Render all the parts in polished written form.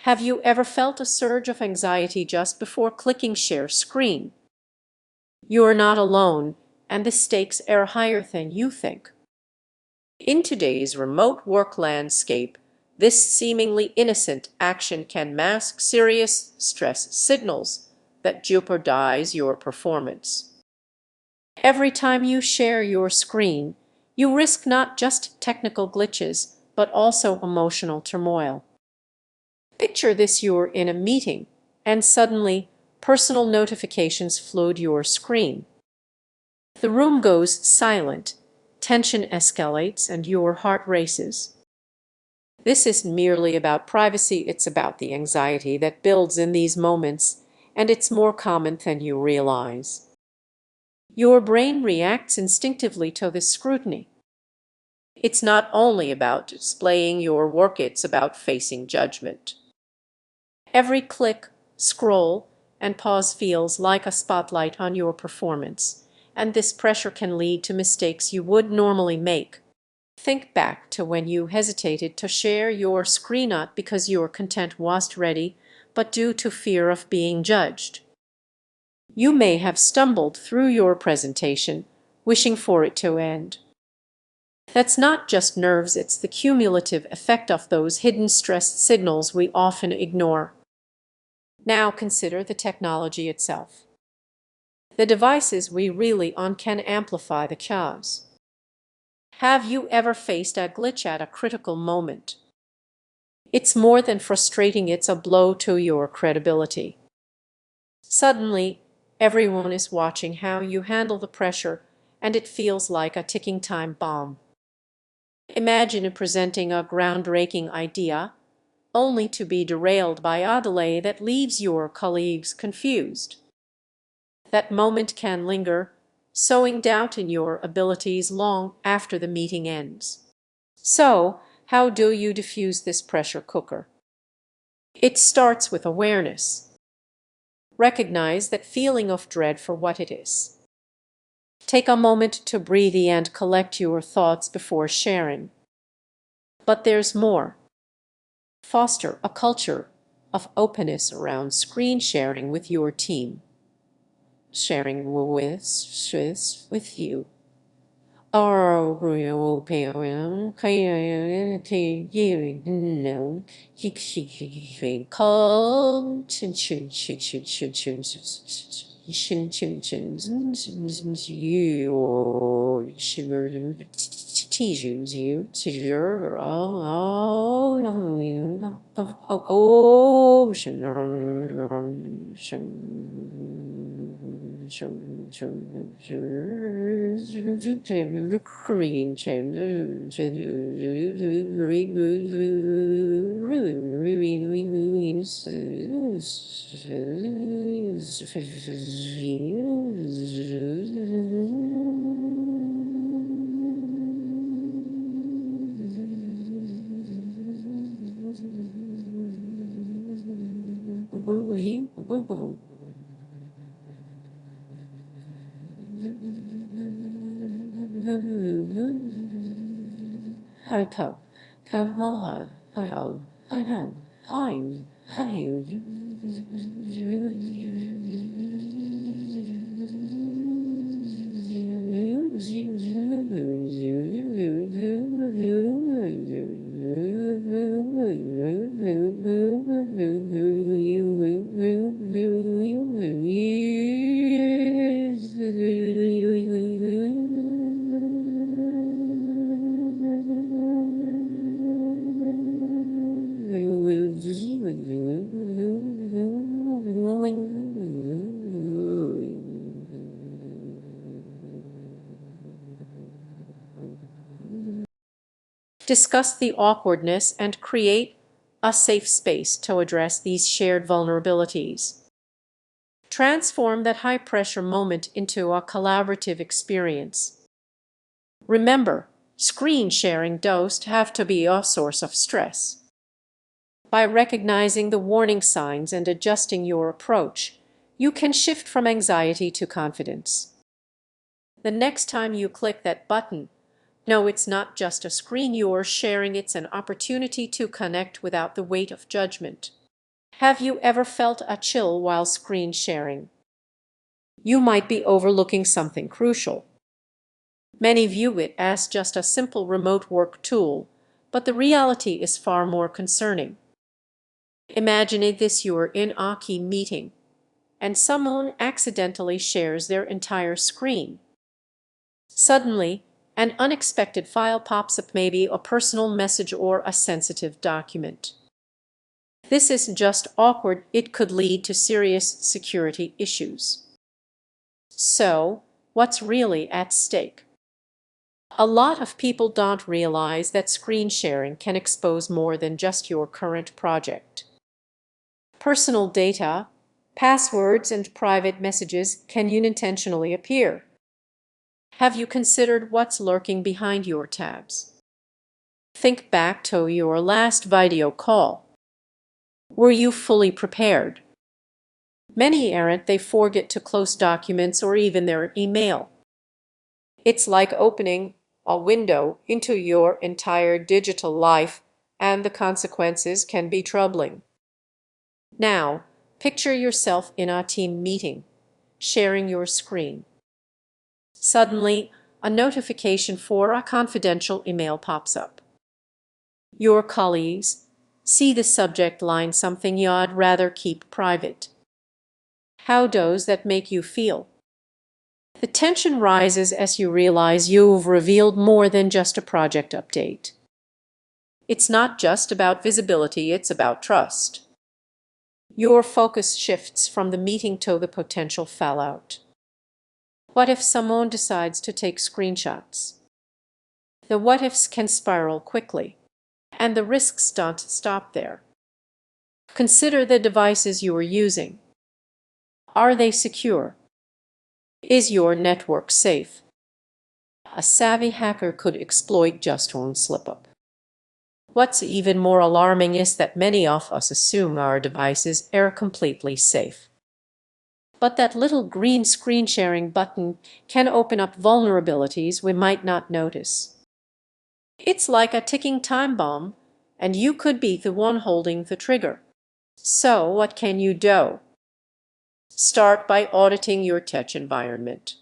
Have you ever felt a surge of anxiety just before clicking share screen? You are not alone, and the stakes are higher than you think. In today's remote work landscape, this seemingly innocent action can mask serious stress signals that jeopardize your performance. Every time you share your screen, you risk not just technical glitches, but also emotional turmoil. Picture this: you're in a meeting, and suddenly personal notifications flood your screen. The room goes silent, tension escalates, and your heart races. This isn't merely about privacy, it's about the anxiety that builds in these moments, and it's more common than you realize. Your brain reacts instinctively to this scrutiny. It's not only about displaying your work, it's about facing judgment. Every click, scroll, and pause feels like a spotlight on your performance, and this pressure can lead to mistakes you would normally make. Think back to when you hesitated to share your screen, not because your content wasn't ready, but due to fear of being judged. You may have stumbled through your presentation, wishing for it to end. That's not just nerves, it's the cumulative effect of those hidden stress signals we often ignore. Now consider the technology itself. The devices we rely on can amplify the chaos. Have you ever faced a glitch at a critical moment? It's more than frustrating, it's a blow to your credibility. Suddenly, everyone is watching how you handle the pressure, and it feels like a ticking time bomb. Imagine presenting a groundbreaking idea, only to be derailed by a delay that leaves your colleagues confused. That moment can linger, sowing doubt in your abilities long after the meeting ends. So, how do you diffuse this pressure cooker? It starts with awareness. Recognize that feeling of dread for what it is. Take a moment to breathe and collect your thoughts before sharing. But there's more. Foster a culture of openness around screen sharing with your team. Sharing with you. Our real parent thì gì no come teaches you to your Discuss the awkwardness and create a safe space to address these shared vulnerabilities. Transform that high-pressure moment into a collaborative experience. Remember, screen sharing doesn't have to be a source of stress. By recognizing the warning signs and adjusting your approach, you can shift from anxiety to confidence. The next time you click that button, no, it's not just a screen you're sharing, it's an opportunity to connect without the weight of judgment. Have you ever felt a chill while screen sharing? You might be overlooking something crucial. Many view it as just a simple remote work tool, but the reality is far more concerning. Imagine this: you're in a key meeting, and someone accidentally shares their entire screen. Suddenly, an unexpected file pops up, maybe a personal message or a sensitive document. This isn't just awkward, it could lead to serious security issues. So, what's really at stake? A lot of people don't realize that screen sharing can expose more than just your current project. Personal data, passwords, and private messages can unintentionally appear. Have you considered what's lurking behind your tabs? Think back to your last video call. Were you fully prepared? Many aren't. They forget to close documents or even their email. It's like opening a window into your entire digital life, and the consequences can be troubling. Now, picture yourself in a team meeting, sharing your screen. Suddenly, a notification for a confidential email pops up. Your colleagues see the subject line, something you'd rather keep private. How does that make you feel? The tension rises as you realize you've revealed more than just a project update. It's not just about visibility, it's about trust. Your focus shifts from the meeting to the potential fallout. What if someone decides to take screenshots? The what ifs can spiral quickly, and the risks don't stop there. Consider the devices you are using. Are they secure? Is your network safe? A savvy hacker could exploit just one slip-up. What's even more alarming is that many of us assume our devices are completely safe. But that little green screen sharing button can open up vulnerabilities we might not notice. It's like a ticking time bomb, and you could be the one holding the trigger. So what can you do? Start by auditing your tech environment.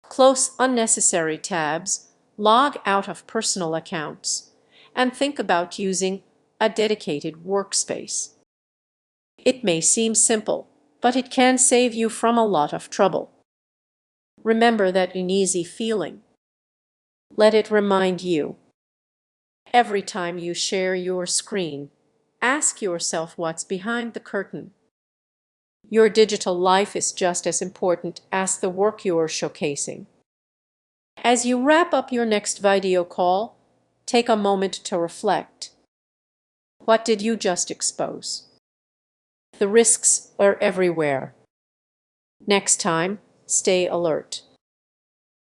Close unnecessary tabs, log out of personal accounts, and think about using a dedicated workspace. It may seem simple, but it can save you from a lot of trouble. Remember that uneasy feeling. Let it remind you. Every time you share your screen, ask yourself what's behind the curtain. Your digital life is just as important as the work you're showcasing. As you wrap up your next video call, take a moment to reflect. What did you just expose? The risks are everywhere. Next time, stay alert.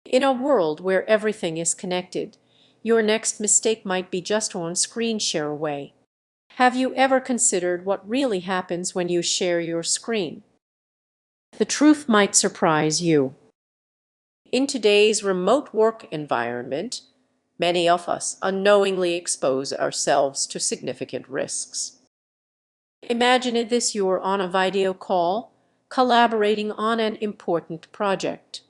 In a world where everything is connected, your next mistake might be just one screen share away. Have you ever considered what really happens when you share your screen? The truth might surprise you. In today's remote work environment, many of us unknowingly expose ourselves to significant risks. Imagine this: you're on a video call, collaborating on an important project.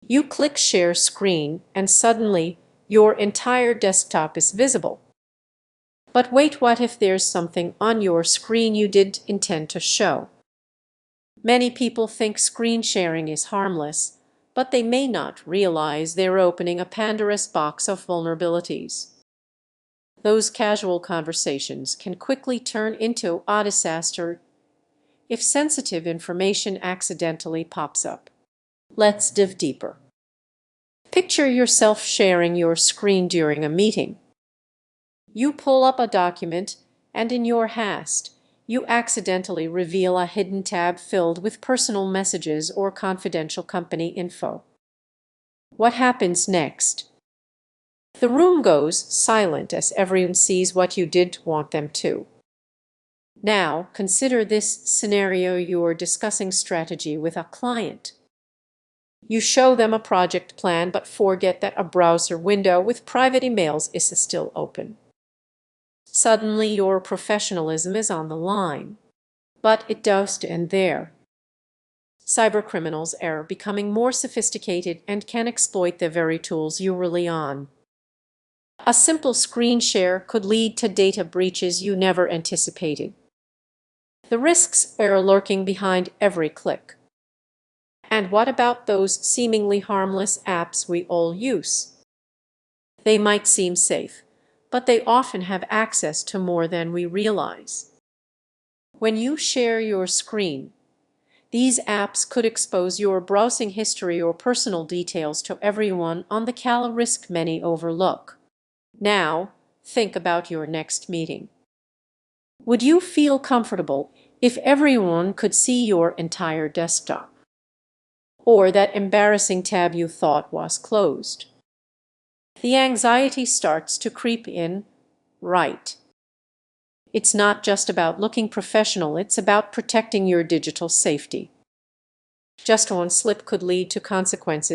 You click share screen, and suddenly your entire desktop is visible. But wait, what if there's something on your screen you didn't intend to show? Many people think screen sharing is harmless, but they may not realize they're opening a Pandora's box of vulnerabilities. Those casual conversations can quickly turn into a disaster if sensitive information accidentally pops up. Let's dive deeper. Picture yourself sharing your screen during a meeting. You pull up a document, and in your haste, you accidentally reveal a hidden tab filled with personal messages or confidential company info. What happens next? The room goes silent as everyone sees what you didn't want them to. Now, consider this scenario: you're discussing strategy with a client. You show them a project plan but forget that a browser window with private emails is still open. Suddenly your professionalism is on the line. But it doesn't end there. Cybercriminals are becoming more sophisticated and can exploit the very tools you rely on. A simple screen share could lead to data breaches you never anticipated. The risks are lurking behind every click. And what about those seemingly harmless apps we all use? They might seem safe, but they often have access to more than we realize. When you share your screen, these apps could expose your browsing history or personal details to everyone on the call, risk many overlook. Now, think about your next meeting. Would you feel comfortable if everyone could see your entire desktop? Or that embarrassing tab you thought was closed? The anxiety starts to creep in, right? It's not just about looking professional, it's about protecting your digital safety. Just one slip could lead to consequences